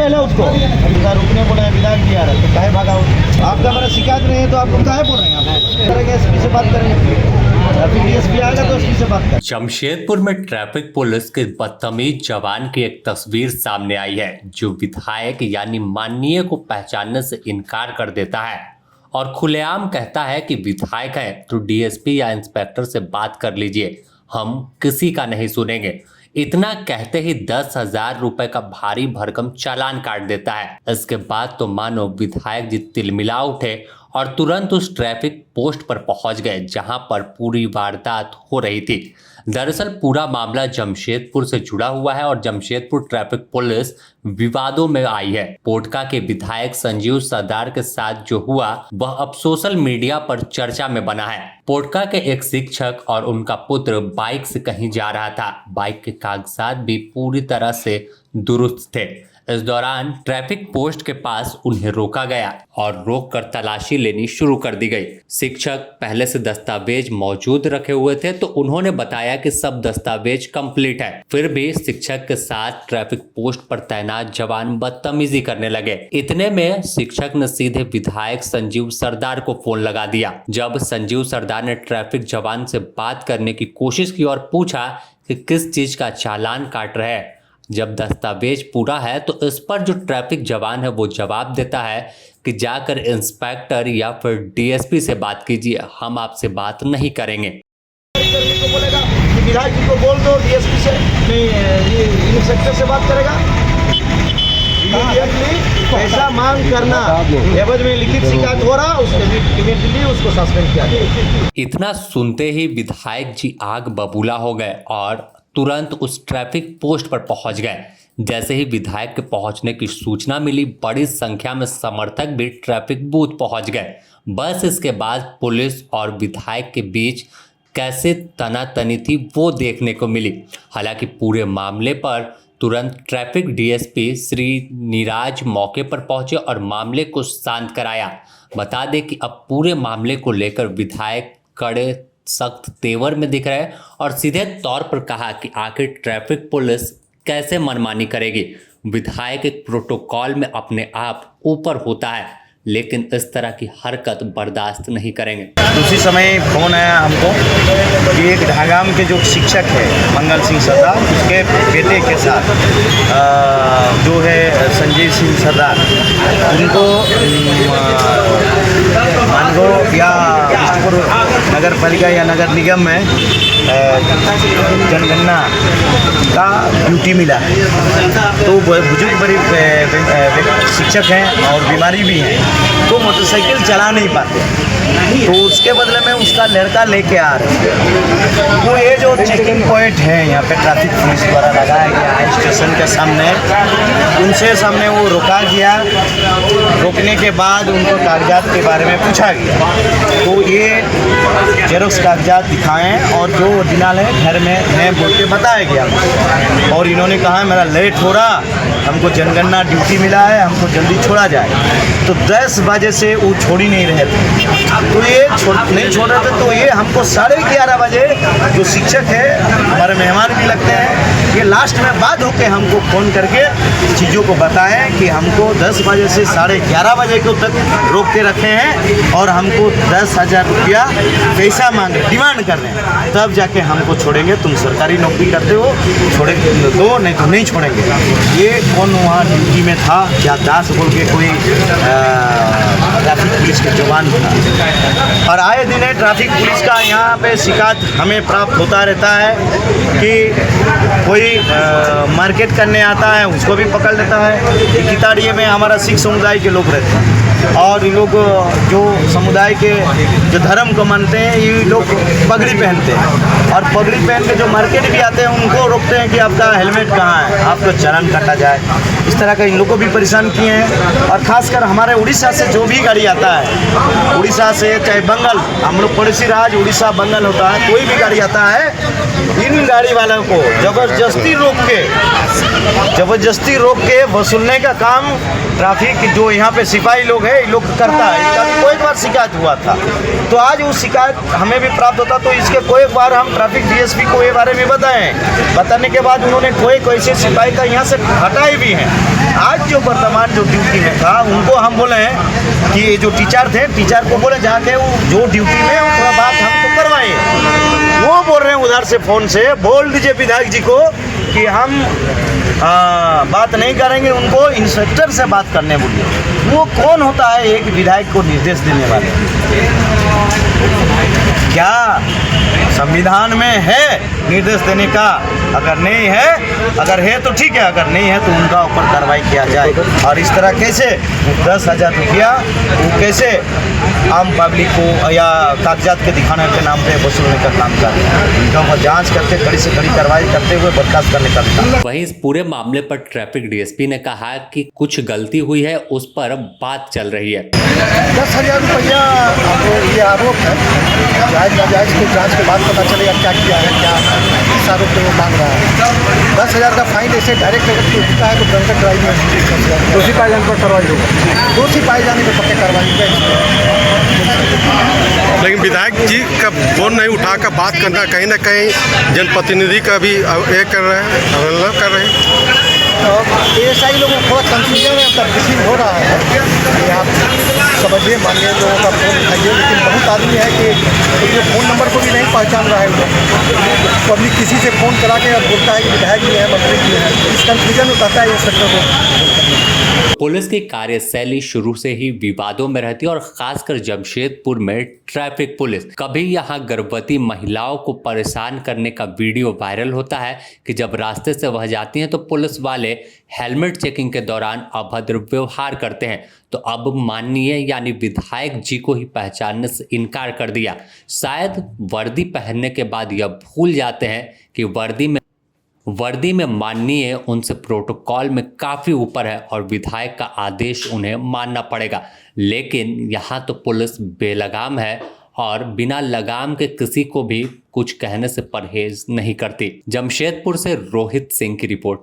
पहले उसको रुकने बोला विधायक जी आ रहा तो काहे भागा आपका मेरा शिकायत नहीं है तो आप काहे बोल रहे हैं आप करेंगे एसपी से बात करेंगे अभी एसपी आएगा तो एसपी से बात करें। जमशेदपुर में ट्रैफिक पुलिस के बदतमीज जवान की एक तस्वीर सामने आई है जो विधायक यानी माननीय को पहचानने से इनकार कर देता है और खुलेआम कहता है कि विधायक है तो डीएसपी या इंस्पेक्टर से बात कर लीजिए, हम किसी का नहीं सुनेंगे। इतना कहते ही 10,000 रुपए का भारी भरकम चालान काट देता है। इसके बाद तो मानो विधायक जी तिलमिला उठे और तुरंत उस ट्रैफिक पोस्ट पर पहुंच गए जहां पर पूरी वारदात हो रही थी। दरअसल पूरा मामला जमशेदपुर से जुड़ा हुआ है और जमशेदपुर ट्रैफिक पुलिस विवादों में आई है। पोटका के विधायक संजीव सरदार के साथ जो हुआ वह अब सोशल मीडिया पर चर्चा में बना है। पोटका के एक शिक्षक और उनका पुत्र बाइक से कहीं जा रहा था। बाइक के कागजात भी पूरी तरह से दुरुस्त थे। इस दौरान ट्रैफिक पोस्ट के पास उन्हें रोका गया और रोककर तलाशी लेनी शुरू कर दी गई। शिक्षक पहले से दस्तावेज मौजूद रखे हुए थे तो उन्होंने बताया कि सब दस्तावेज कंप्लीट है। फिर भी शिक्षक के साथ ट्रैफिक पोस्ट पर तैनात जवान बदतमीजी करने लगे। इतने में शिक्षक ने सीधे विधायक संजीव सरदार को फोन लगा दिया। जब संजीव सरदार ने ट्रैफिक जवान से बात करने की कोशिश की और पूछा कि किस चीज का चालान काट रहे हैं, जब दस्तावेज पूरा है तो इस पर जो ट्रैफिक जवान है वो जवाब देता है कि जाकर इंस्पेक्टर या फिर डीएसपी से बात कीजिए, हम आपसे बात नहीं करेंगे। को बोलेगा कि विधायक जी को बोल दो डीएसपी से नहीं इंस्पेक्टर से बात करेगा। पैसा मांग करना एवज में लिखित शिकायत हो रहा इमीडिएटली उसको सस्पेंड किया गया। इतना सुनते ही विधायक जी आग बबूला हो गए और तुरंत उस ट्रैफिक पोस्ट पर पहुंच गए। जैसे ही विधायक के पहुंचने की सूचना मिली, बड़ी संख्या में समर्थक भी ट्रैफिक बूथ पहुंच गए। बस इसके बाद पुलिस और विधायक के बीच कैसे तनातनी थी वो देखने को मिली। हालांकि पूरे मामले पर तुरंत ट्रैफिक डीएसपी श्री नीराज मौके पर पहुंचे और मामले को शांत कराया। बता दें कि अब पूरे मामले को लेकर विधायक कड़े सख्त तेवर में दिख रहे हैं और सीधे तौर पर कहा कि आखिर ट्रैफिक पुलिस कैसे मनमानी करेगी। विधायक एक प्रोटोकॉल में अपने आप ऊपर होता है लेकिन इस तरह की हरकत बर्दाश्त नहीं करेंगे। उसी समय फोन आया हमको कि एक ढागाम के जो शिक्षक है मंगल सिंह सरदार, उसके बेटे के साथ जो है संजय सिंह सरदार, उनको मानगो या बिष्टपुर नगर पालिका या नगर निगम में जनगणना का ड्यूटी मिला है। तो बुजुर्ग बड़ी शिक्षक हैं और बीमारी भी है तो मोटरसाइकिल चला नहीं पाते, तो उसके बदले में उसका लड़का लेके आ रहे हैं। तो ये जो चेकिंग पॉइंट है यहाँ पे ट्रैफिक पुलिस द्वारा लगाया गया है स्टेशन के सामने, उनसे सामने वो रोका गया। रोकने के बाद उनको कागजात के बारे में पूछा गया तो ये जेरोक्स कागजात दिखाएं और जो ओरिजिनल है घर में है बोल के बताया गया। और इन्होंने कहा मेरा लेट हो रहा, हमको जनगणना ड्यूटी मिला है, हमको जल्दी छोड़ा जाए। तो 10 बजे से वो छोड़ ही नहीं रहे थे, तो ये नहीं छोड़ रहे थे। तो ये हमको 11:30 बजे जो शिक्षक है हमारे मेहमान भी लगते हैं, ये लास्ट में बात होके हमको फ़ोन करके चीज़ों को बताएं कि हमको 10 बजे से 11:30 बजे को तक रोक के रखे हैं और हमको 10,000 रुपया पैसा मांग रहे, डिमांड कर रहे हैं, तब जाके हमको छोड़ेंगे। तुम सरकारी नौकरी करते हो, छोड़े दो नहीं तो नहीं छोड़ेंगे। ये कौन वहाँ ड्यूटी में था, क्या दास बोल के कोई ट्रैफिक पुलिस के जवान था। और आए दिन ट्रैफिक पुलिस का यहाँ पे शिकायत हमें प्राप्त होता रहता है कि कोई मार्केट करने आता है उसको भी पकड़ लेता है। किताड़िए में हमारा सिख समुदाय के लोग रहते हैं और ये लोग जो समुदाय के जो धर्म को मानते हैं ये लोग पगड़ी पहनते हैं और पगड़ी पहन के जो मार्केट भी आते हैं उनको रोकते हैं कि आपका हेलमेट कहाँ है, आपका चालान काटा जाए। इस तरह का इन लोगों को भी परेशान किए हैं। और ख़ासकर हमारे उड़ीसा से जो भी गाड़ी आता है, उड़ीसा से चाहे बंगाल, हम लोग पड़ोसी राज्य उड़ीसा बंगाल होता है, कोई भी गाड़ी आता है इन गाड़ी वालों को जबरदस्ती रोक के वसूलने का काम ट्रैफिक जो यहाँ पे सिपाही लोग है ये लोग करता है। इसका भी कोई बार शिकायत हुआ था, तो आज वो शिकायत हमें भी प्राप्त होता, तो इसके कोई बार हम ट्रैफिक डीएसपी को ये बारे में बताने के बाद उन्होंने कोई से सिपाही का यहाँ से हटाए भी हैं। आज जो वर्तमान जो ड्यूटी में था उनको हम बोले हैं कि ये जो टीचर को बोले जाके वो जो ड्यूटी में थोड़ा बात हमको करवाए। वो बोल रहे हैं उधर से फ़ोन से बोल दीजिए विधायक जी को कि हम बात नहीं करेंगे, उनको इंस्पेक्टर से बात करने बोलिए। वो कौन होता है एक विधायक को निर्देश देने वाले? क्या संविधान में है निर्देश देने का? अगर नहीं है, अगर है तो ठीक है, अगर नहीं है तो उनका ऊपर कार्रवाई किया जाए। और इस तरह कैसे 10,000 रुपया वो कैसे आम पब्लिक को या कागजात के दिखाने के नाम पे वसूलने का काम कर रहे हैं। उनका ऊपर जांच करके कड़ी से कड़ी कार्रवाई करते हुए बर्खास्त करने का काम। वहीं इस पूरे मामले पर ट्रैफिक डीएसपी ने कहा कि कुछ गलती हुई है, उस पर बात चल रही है। 10,000 रुपया ये आरोप है, जायज़ नाजायज़ की जांच के बाद पता चलेगा क्या किया है, क्या इस आरोप पे वो मांग रहा है। 10,000 का फाइन ऐसे डायरेक्ट अगर कोई होता है तो ड्रंकन ड्राइविंग में दोषी पाए जाने पर कार्रवाई होगा, दोषी पाए जाने पर पक्के कार्रवाई होगा। लेकिन विधायक जी का फोन नहीं उठा कर बात करना कहीं ना कहीं जनप्रतिनिधि का भी ये कर रहे हैं, अवहेलना कर रहे हैं। तो एएसआई लोगों को थोड़ा कंफ्यूजन है, कंफ्यूजन हो रहा है। आप समझिए, मानिए लोगों का फ़ोन उठाइए, लेकिन बहुत आदमी है कि जो फ़ोन नंबर को भी नहीं पहचान रहा है लोग। पब्लिक किसी से फ़ोन करा के और बोलता है कि विधायक जी है, मंत्री जी है, इस कंफ्यूजन में कहता है इंस्पेक्टर को। पुलिस की कार्यशैली शुरू से ही विवादों में रहती है और खासकर जमशेदपुर में ट्रैफिक पुलिस कभी यहां गर्भवती महिलाओं को परेशान करने का वीडियो वायरल होता है कि जब रास्ते से वह जाती हैं तो पुलिस वाले हेलमेट चेकिंग के दौरान अभद्र व्यवहार करते हैं। तो अब माननीय यानी विधायक जी को ही पहचानने से इनकार कर दिया। शायद वर्दी पहनने के बाद यह भूल जाते हैं कि वर्दी में माननीय उनसे प्रोटोकॉल में काफ़ी ऊपर है और विधायक का आदेश उन्हें मानना पड़ेगा। लेकिन यहाँ तो पुलिस बेलगाम है और बिना लगाम के किसी को भी कुछ कहने से परहेज नहीं करती। जमशेदपुर से रोहित सिंह की रिपोर्ट।